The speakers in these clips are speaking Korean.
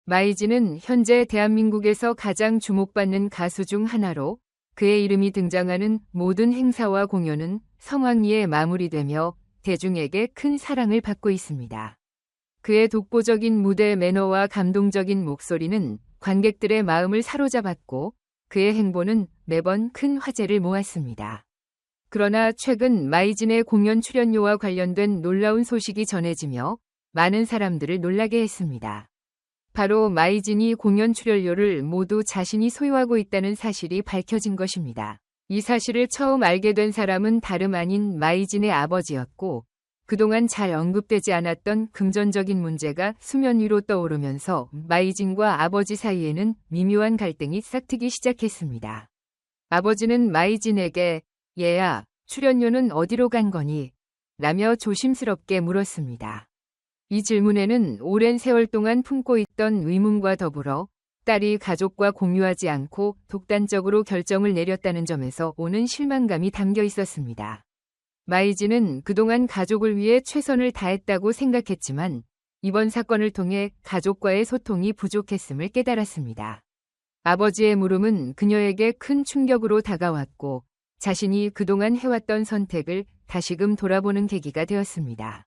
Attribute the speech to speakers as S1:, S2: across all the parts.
S1: 마이진은 현재 대한민국에서 가장 주목받는 가수 중 하나로 그의 이름이 등장하는 모든 행사와 공연은 성황리에 마무리되며 대중에게 큰 사랑을 받고 있습니다. 그의 독보적인 무대 매너와 감동적인 목소리는 관객들의 마음을 사로잡았고 그의 행보는 매번 큰 화제를 모았습니다. 그러나 최근 마이진의 공연 출연료와 관련된 놀라운 소식이 전해지며 많은 사람들을 놀라게 했습니다. 바로 마이진이 공연 출연료를 모두 자신이 소유하고 있다는 사실이 밝혀진 것입니다. 이 사실을 처음 알게 된 사람은 다름 아닌 마이진의 아버지였고 그동안 잘 언급되지 않았던 금전적인 문제가 수면 위로 떠오르면서 마이진과 아버지 사이에는 미묘한 갈등이 싹트기 시작했습니다. 아버지는 마이진에게 얘야, 출연료는 어디로 간 거니? 라며 조심스럽게 물었습니다. 이 질문에는 오랜 세월 동안 품고 있던 의문과 더불어 딸이 가족과 공유하지 않고 독단적으로 결정을 내렸다는 점에서 오는 실망감이 담겨 있었습니다. 마이진은 그동안 가족을 위해 최선을 다했다고 생각했지만 이번 사건을 통해 가족과의 소통이 부족했음을 깨달았습니다. 아버지의 물음은 그녀에게 큰 충격으로 다가왔고 자신이 그동안 해왔던 선택을 다시금 돌아보는 계기가 되었습니다.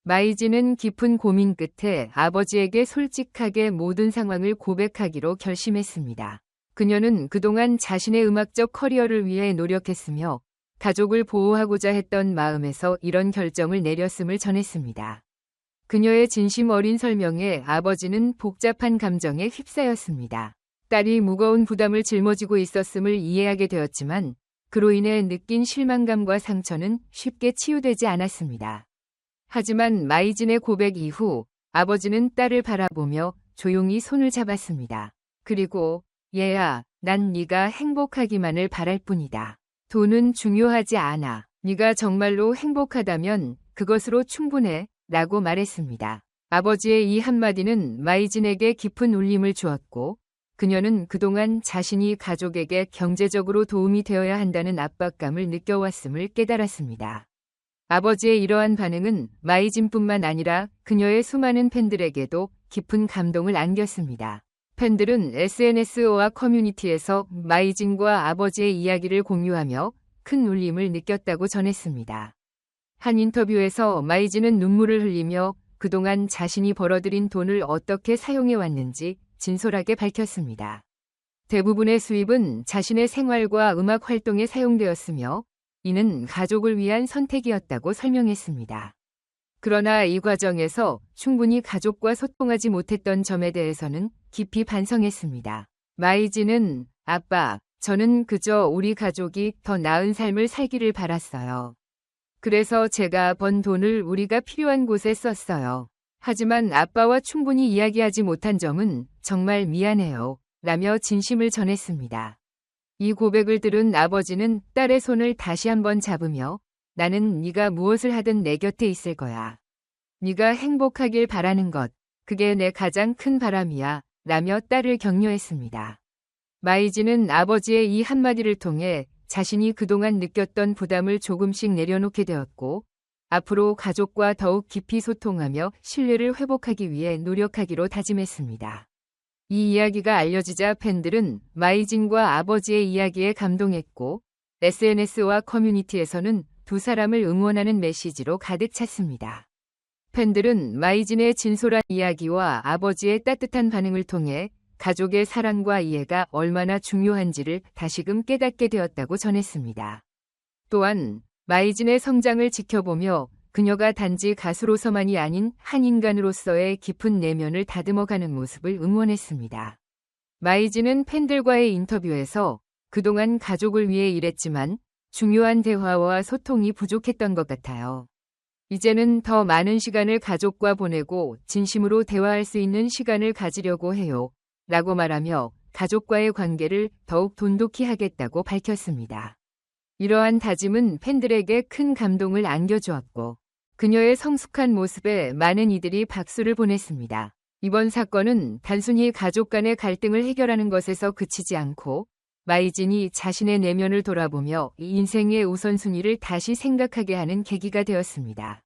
S1: 마이진은 깊은 고민 끝에 아버지에게 솔직하게 모든 상황을 고백하기로 결심했습니다. 그녀는 그동안 자신의 음악적 커리어를 위해 노력했으며 가족을 보호하고자 했던 마음에서 이런 결정을 내렸음을 전했습니다. 그녀의 진심 어린 설명에 아버지는 복잡한 감정에 휩싸였습니다. 딸이 무거운 부담을 짊어지고 있었음을 이해하게 되었지만 그로 인해 느낀 실망감과 상처는 쉽게 치유되지 않았습니다. 하지만 마이진의 고백 이후 아버지는 딸을 바라보며 조용히 손을 잡았습니다. 그리고 얘야, 난 네가 행복하기만을 바랄 뿐이다. 돈은 중요하지 않아. 네가 정말로 행복하다면 그것으로 충분해 라고 말했습니다. 아버지의 이 한마디는 마이진에게 깊은 울림을 주었고 그녀는 그동안 자신이 가족에게 경제적으로 도움이 되어야 한다는 압박감을 느껴왔음을 깨달았습니다. 아버지의 이러한 반응은 마이진뿐만 아니라 그녀의 수많은 팬들에게도 깊은 감동을 안겼습니다. 팬들은 SNS와 커뮤니티에서 마이진과 아버지의 이야기를 공유하며 큰 울림을 느꼈다고 전했습니다. 한 인터뷰에서 마이진은 눈물을 흘리며 그동안 자신이 벌어들인 돈을 어떻게 사용해왔는지 진솔하게 밝혔습니다. 대부분의 수입은 자신의 생활과 음악 활동에 사용되었으며 이는 가족을 위한 선택이었다고 설명했습니다. 그러나 이 과정에서 충분히 가족과 소통하지 못했던 점에 대해서는 깊이 반성했습니다. 마이진은 아빠, 저는 그저 우리 가족이 더 나은 삶을 살기를 바랐어요. 그래서 제가 번 돈을 우리가 필요한 곳에 썼어요. 하지만 아빠와 충분히 이야기하지 못한 점은 정말 미안해요. 라며 진심을 전했습니다. 이 고백을 들은 아버지는 딸의 손을 다시 한번 잡으며 나는 네가 무엇을 하든 내 곁에 있을 거야. 네가 행복하길 바라는 것, 그게 내 가장 큰 바람이야. 라며 딸을 격려했습니다. 마이진은 아버지의 이 한마디를 통해 자신이 그동안 느꼈던 부담을 조금씩 내려놓게 되었고 앞으로 가족과 더욱 깊이 소통하며 신뢰를 회복하기 위해 노력하기로 다짐했습니다. 이 이야기가 알려지자 팬들은 마이진과 아버지의 이야기에 감동했고 SNS와 커뮤니티에서는 두 사람을 응원하는 메시지로 가득 찼습니다. 팬들은 마이진의 진솔한 이야기와 아버지의 따뜻한 반응을 통해 가족의 사랑과 이해가 얼마나 중요한지를 다시금 깨닫게 되었다고 전했습니다. 또한 마이진의 성장을 지켜보며 그녀가 단지 가수로서만이 아닌 한 인간으로서의 깊은 내면을 다듬어가는 모습을 응원했습니다. 마이진은 팬들과의 인터뷰에서 그동안 가족을 위해 일했지만 중요한 대화와 소통이 부족했던 것 같아요. 이제는 더 많은 시간을 가족과 보내고 진심으로 대화할 수 있는 시간을 가지려고 해요. 라고 말하며 가족과의 관계를 더욱 돈독히 하겠다고 밝혔습니다. 이러한 다짐은 팬들에게 큰 감동을 안겨주었고 그녀의 성숙한 모습에 많은 이들이 박수를 보냈습니다. 이번 사건은 단순히 가족 간의 갈등을 해결하는 것에서 그치지 않고 마이진이 자신의 내면을 돌아보며 인생의 우선순위를 다시 생각하게 하는 계기가 되었습니다.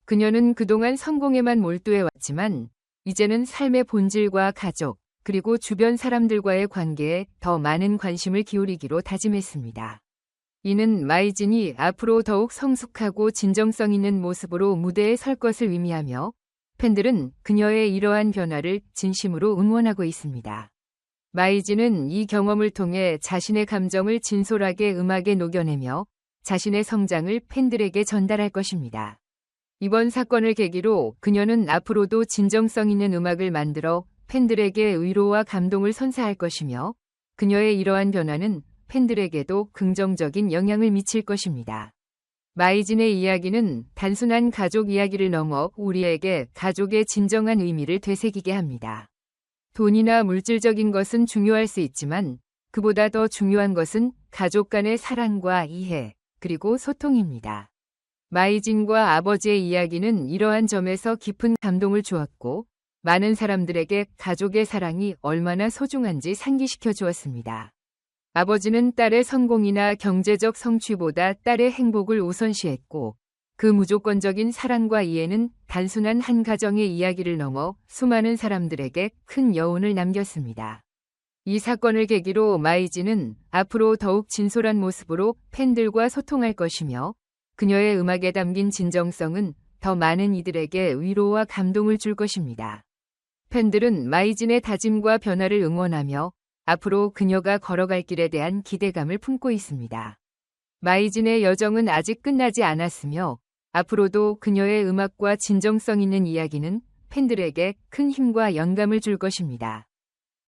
S1: 그녀는 그동안 성공에만 몰두해왔지만 이제는 삶의 본질과 가족, 그리고 주변 사람들과의 관계에 더 많은 관심을 기울이기로 다짐했습니다. 이는 마이진이 앞으로 더욱 성숙하고 진정성 있는 모습으로 무대에 설 것을 의미하며 팬들은 그녀의 이러한 변화를 진심으로 응원하고 있습니다. 마이진은 이 경험을 통해 자신의 감정을 진솔하게 음악에 녹여내며 자신의 성장을 팬들에게 전달할 것입니다. 이번 사건을 계기로 그녀는 앞으로도 진정성 있는 음악을 만들어 팬들에게 위로와 감동을 선사할 것이며 그녀의 이러한 변화는 팬들에게도 긍정적인 영향을 미칠 것입니다. 마이진의 이야기는 단순한 가족 이야기를 넘어 우리에게 가족의 진정한 의미를 되새기게 합니다. 돈이나 물질적인 것은 중요할 수 있지만 그보다 더 중요한 것은 가족 간의 사랑과 이해, 그리고 소통입니다. 마이진과 아버지의 이야기는 이러한 점에서 깊은 감동을 주었고 많은 사람들에게 가족의 사랑이 얼마나 소중한지 상기시켜 주었습니다. 아버지는 딸의 성공이나 경제적 성취보다 딸의 행복을 우선시했고 그 무조건적인 사랑과 이해는 단순한 한 가정의 이야기를 넘어 수많은 사람들에게 큰 여운을 남겼습니다. 이 사건을 계기로 마이진은 앞으로 더욱 진솔한 모습으로 팬들과 소통할 것이며 그녀의 음악에 담긴 진정성은 더 많은 이들에게 위로와 감동을 줄 것입니다. 팬들은 마이진의 다짐과 변화를 응원하며 앞으로 그녀가 걸어갈 길에 대한 기대감을 품고 있습니다. 마이진의 여정은 아직 끝나지 않았으며 앞으로도 그녀의 음악과 진정성 있는 이야기는 팬들에게 큰 힘과 영감을 줄 것입니다.